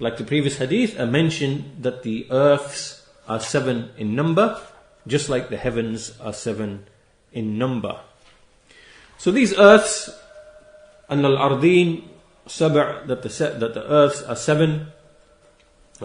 like the previous hadith, a mention that the earths are 7 in number, just like the heavens are 7 in number. So these earths, أن الأرضين سبع, that the earths are 7.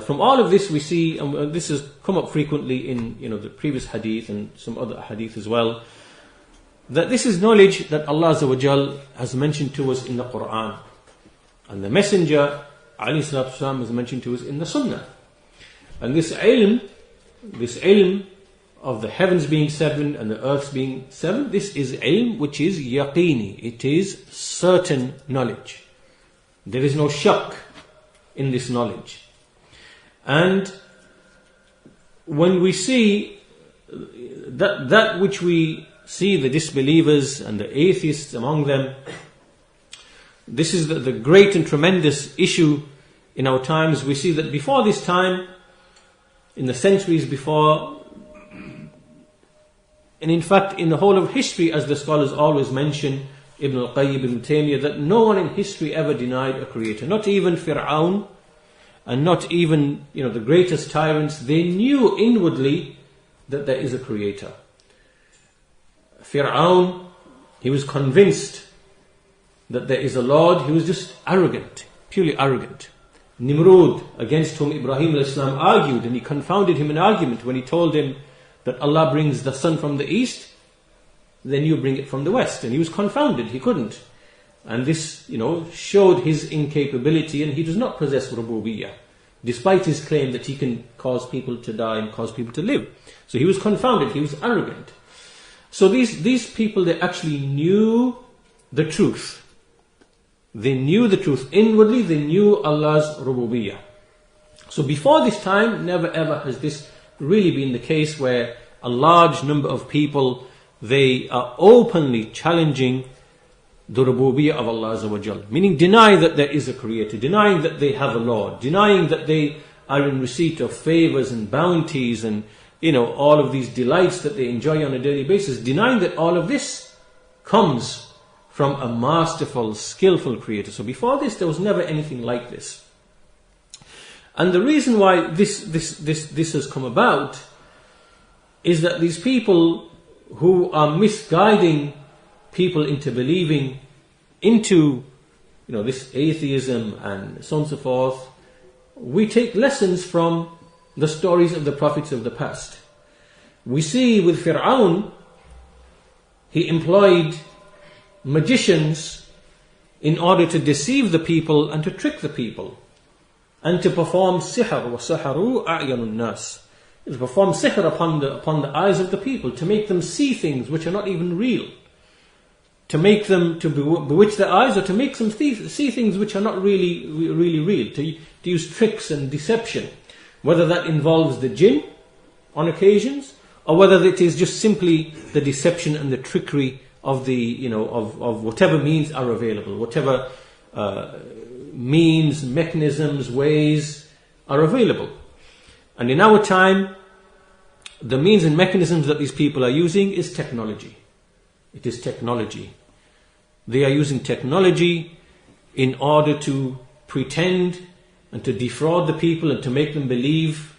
From all of this we see, and this has come up frequently in the previous hadith and some other hadith as well, that this is knowledge that Allah Azza wa Jal has mentioned to us in the Quran, and the Messenger alayhi salatu wasalam has mentioned to us in the Sunnah. And this ilm of the heavens being 7 and the earths being 7, this is ilm which is yaqini, it is certain knowledge. There is no shak in this knowledge. And when we see that which we see, the disbelievers and the atheists among them, this is the great and tremendous issue in our times. We see that before this time, in the centuries before, and in fact in the whole of history, as the scholars always mention, Ibn al-Qayyim, Ibn Taymiyyah, that no one in history ever denied a creator. Not even Fir'aun, and not even the greatest tyrants. They knew inwardly that there is a creator. Fir'aun, he was convinced that there is a Lord. He was just arrogant, purely arrogant. Nimrud, against whom Ibrahim al-Islam argued, and he confounded him in argument when he told him that Allah brings the sun from the east, then you bring it from the west. And he was confounded, he couldn't. And this, showed his incapability, and he does not possess rububiyyah, despite his claim that he can cause people to die and cause people to live. So he was confounded, he was arrogant. So these people, they actually knew the truth. They knew the truth. Inwardly, they knew Allah's rububiyyah. So before this time, never ever has this really been the case where a large number of people, they are openly challenging the rububiyyah of Allah Azza wa Jal, meaning denying that there is a creator, denying that they have a Lord, denying that they are in receipt of favors and bounties and all of these delights that they enjoy on a daily basis, denying that all of this comes from a masterful, skillful creator. So before this, there was never anything like this. And the reason why this has come about is that these people who are misguiding people into believing into this atheism and so on and so forth, we take lessons from the stories of the prophets of the past. We see with Fir'aun, he employed magicians in order to deceive the people and to trick the people, and to perform sihr, wa saharu a'yanun nas, to perform sihr upon the eyes of the people, to make them see things which are not even real, to make them to bewitch their eyes, or to make them see things which are not really real, to use tricks and deception, whether that involves the jinn on occasions, or whether it is just simply the deception and the trickery of of whatever means are available, whatever means, mechanisms, ways are available. And in our time, the means and mechanisms that these people are using is technology. It is technology. They are using technology in order to pretend and to defraud the people and to make them believe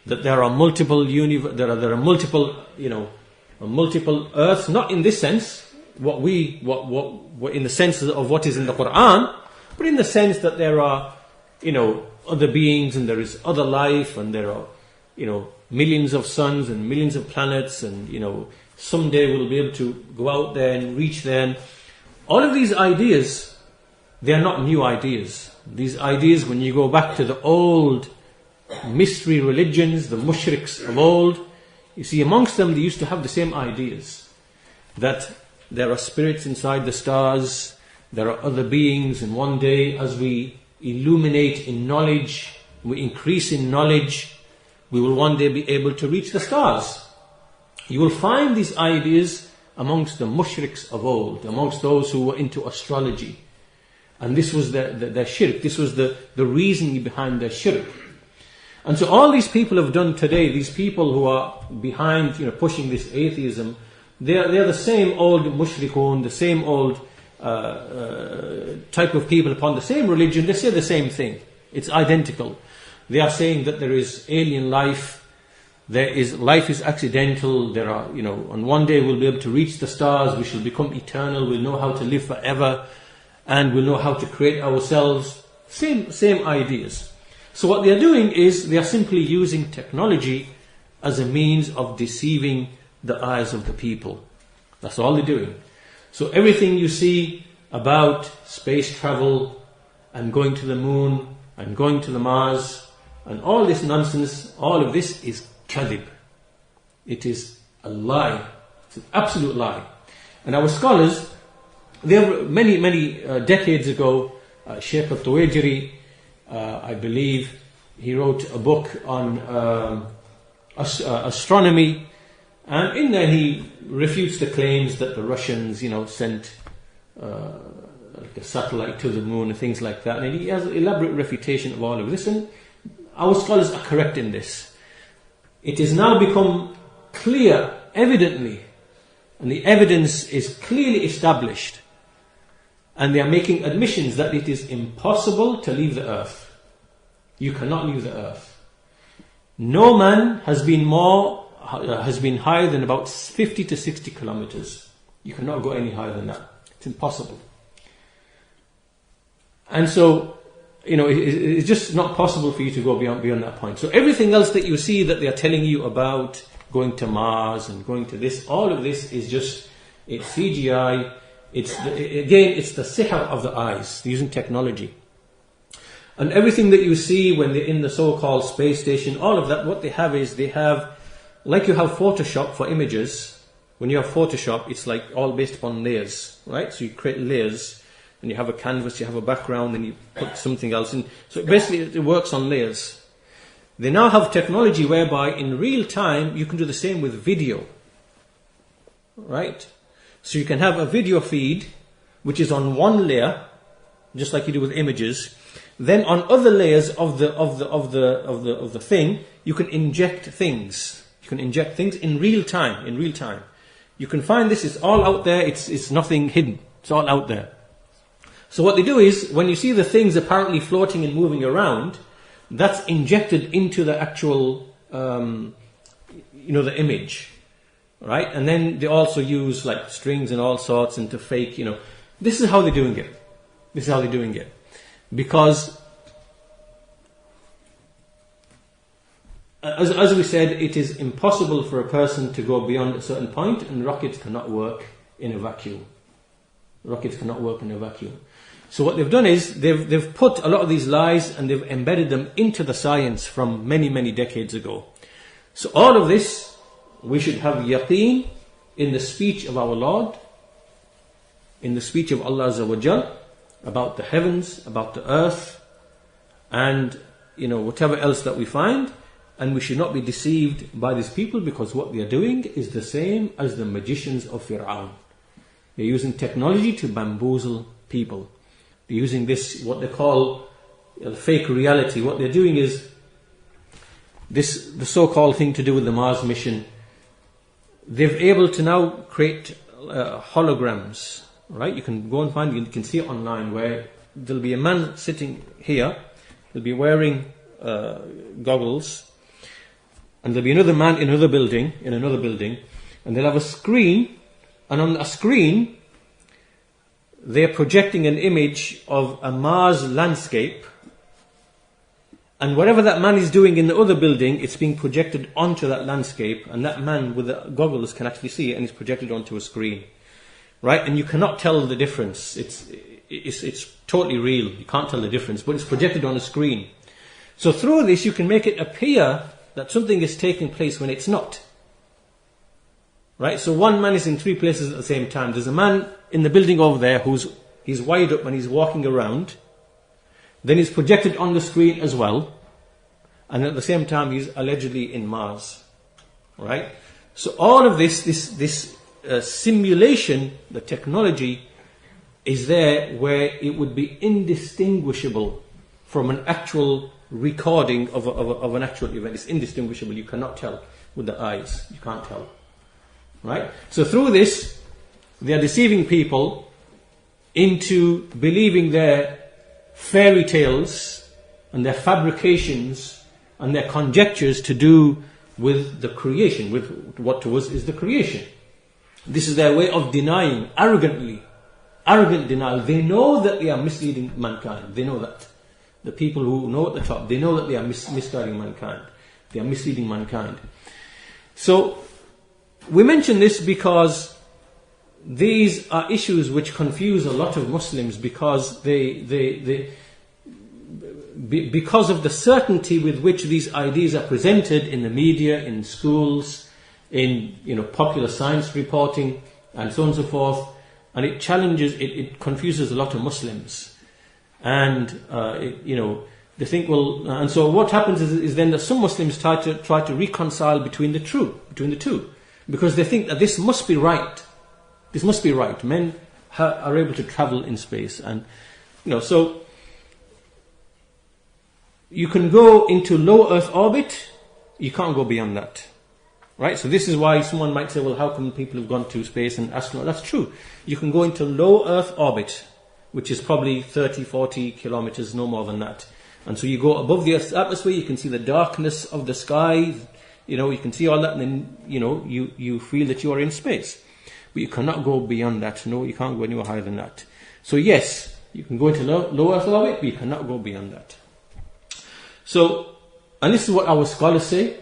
that there are multiple multiple earths, not in this sense, what in the sense of what is in the Quran, but in the sense that there are other beings and there is other life and there are millions of suns and millions of planets, and someday we'll be able to go out there and reach there. And all of these ideas, they are not new ideas. These ideas, when you go back to the old mystery religions, the mushriks of old, you see amongst them they used to have the same ideas, that there are spirits inside the stars, there are other beings, and one day as we illuminate in knowledge, we increase in knowledge, we will one day be able to reach the stars. You will find these ideas amongst the mushriks of old, amongst those who were into astrology. And this was their shirk, this was the reasoning behind their shirk. And so all these people have done today, these people who are behind pushing this atheism, they are the same old mushrikun, the same old type of people upon the same religion. They say the same thing. It's identical. They are saying that there is alien life. Life is accidental. There are, on one day we'll be able to reach the stars. We shall become eternal. We'll know how to live forever, and we'll know how to create ourselves. Same ideas. So what they are doing is they are simply using technology as a means of deceiving the eyes of the people. That's all they're doing. So everything you see about space travel and going to the moon and going to the Mars and all this nonsense, all of this is kadhib. It is a lie. It's an absolute lie. And our scholars, there many decades ago, Sheikh al-Tuwaijiri, I believe, he wrote a book on astronomy, and in there he refutes the claims that the Russians, sent like a satellite to the moon and things like that. And he has an elaborate refutation of all of this, and our scholars are correct in this. It has now become clear, evidently, and the evidence is clearly established, and they are making admissions that it is impossible to leave the earth. You cannot leave the earth. No man has been higher than about 50 to 60 kilometers. You cannot go any higher than that. It's impossible. And so, it's just not possible for you to go beyond that point. So everything else that you see that they are telling you about going to Mars and going to this, all of this is just, it's CGI. It's the sihr of the eyes. They're using technology. And everything that you see when they're in the so-called space station, all of that, what they have is like you have Photoshop for images. When you have Photoshop, it's like all based upon layers, right? So you create layers, and you have a canvas, you have a background, and you put something else in. So basically it works on layers. They now have technology whereby in real time you can do the same with video, right? So you can have a video feed which is on one layer, just like you do with images. Then on other layers of the thing, you can inject things. You can inject things in real time. You can find this, it's all out there, it's nothing hidden. It's all out there. So what they do is, when you see the things apparently floating and moving around, that's injected into the actual, the image. Right? And then they also use like strings and all sorts and to fake, This is how they're doing it. Because, as we said, it is impossible for a person to go beyond a certain point, and rockets cannot work in a vacuum. So what they've done is, they've put a lot of these lies and they've embedded them into the science from many decades ago. So all of this, we should have yaqeen in the speech of our Lord, in the speech of Allah Azza wa Jal, about the heavens, about the earth, and whatever else that we find. And we should not be deceived by these people, because what they are doing is the same as the magicians of Fir'aun. They're using technology to bamboozle people. They're using this, what they call fake reality. What they're doing is the so-called thing to do with the Mars mission. They're able to now create holograms. Right? You can go and find, you can see it online, where there'll be a man sitting here, he'll be wearing goggles, and there'll be another man in another building, and they'll have a screen, and on a screen they're projecting an image of a Mars landscape, and whatever that man is doing in the other building, it's being projected onto that landscape, and that man with the goggles can actually see it, and it's projected onto a screen. Right? And you cannot tell the difference. It's totally real. You can't tell the difference, but it's projected on a screen. So through this, you can make it appear that something is taking place when it's not. Right? So one man is in three places at the same time. There's a man in the building over there he's wide up and he's walking around. Then he's projected on the screen as well. And at the same time, he's allegedly in Mars. Right? So all of this simulation, the technology, is there where it would be indistinguishable from an actual recording of an actual event. It's indistinguishable. You cannot tell with the eyes. You can't tell. Right? So through this, they are deceiving people into believing their fairy tales and their fabrications and their conjectures to do with the creation, with what to us is the creation. This is their way of denying, arrogant denial. They know that they are misleading mankind. They know that. The people who know at the top, they know that they are misguiding mankind. They are misleading mankind. So, we mention this because these are issues which confuse a lot of Muslims because because of the certainty with which these ideas are presented in the media, in schools, in popular science reporting, and so on and so forth, and it challenges, it confuses a lot of Muslims, and they think, well, and so what happens is then that some Muslims try to reconcile between the two, because they think that this must be right. This must be right. Men are able to travel in space, and so you can go into low Earth orbit. You can't go beyond that, right? So this is why someone might say, well, how come people have gone to space and astronauts? That's true. You can go into low Earth orbit, which is probably 30, 40 kilometers, no more than that. And so you go above the Earth's atmosphere. You can see the darkness of the sky. You can see all that, and then you feel that you are in space. But you cannot go beyond that. No, you can't go anywhere higher than that. So yes, you can go into low Earth orbit, but you cannot go beyond that. So, and this is what our scholars say.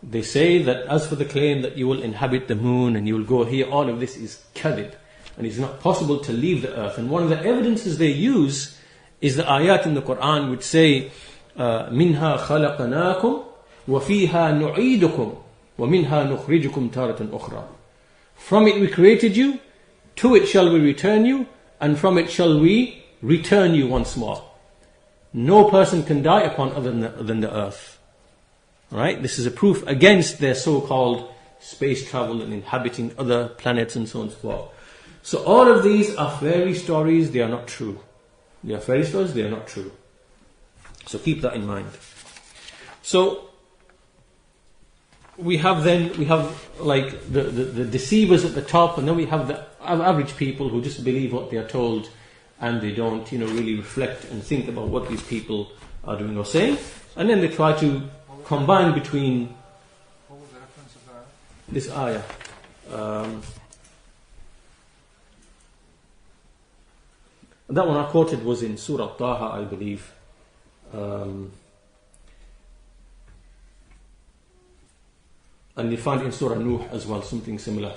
They say that as for the claim that you will inhabit the moon and you will go here, all of this is kadhib, and it's not possible to leave the earth. And one of the evidences they use is the ayat in the Quran which say, "Minha khalaqnakum wa fiha nu'idukum wa minha nukhrijukum taratan ukhra." From it we created you, to it shall we return you, and from it shall we return you once more. No person can die upon other than the earth. Right? This is a proof against their so-called space travel and inhabiting other planets and so on and so forth. So all of these are fairy stories, they are not true. They are fairy stories, they are not true. So keep that in mind. So we have like the deceivers at the top, and then we have the average people who just believe what they are told, and they don't really reflect and think about what these people are doing or saying, and then they try to combine between. What was the reference of that? This ayah. That one I quoted was in Surah Taha, I believe. And you find in Surah Nuh as well, something similar.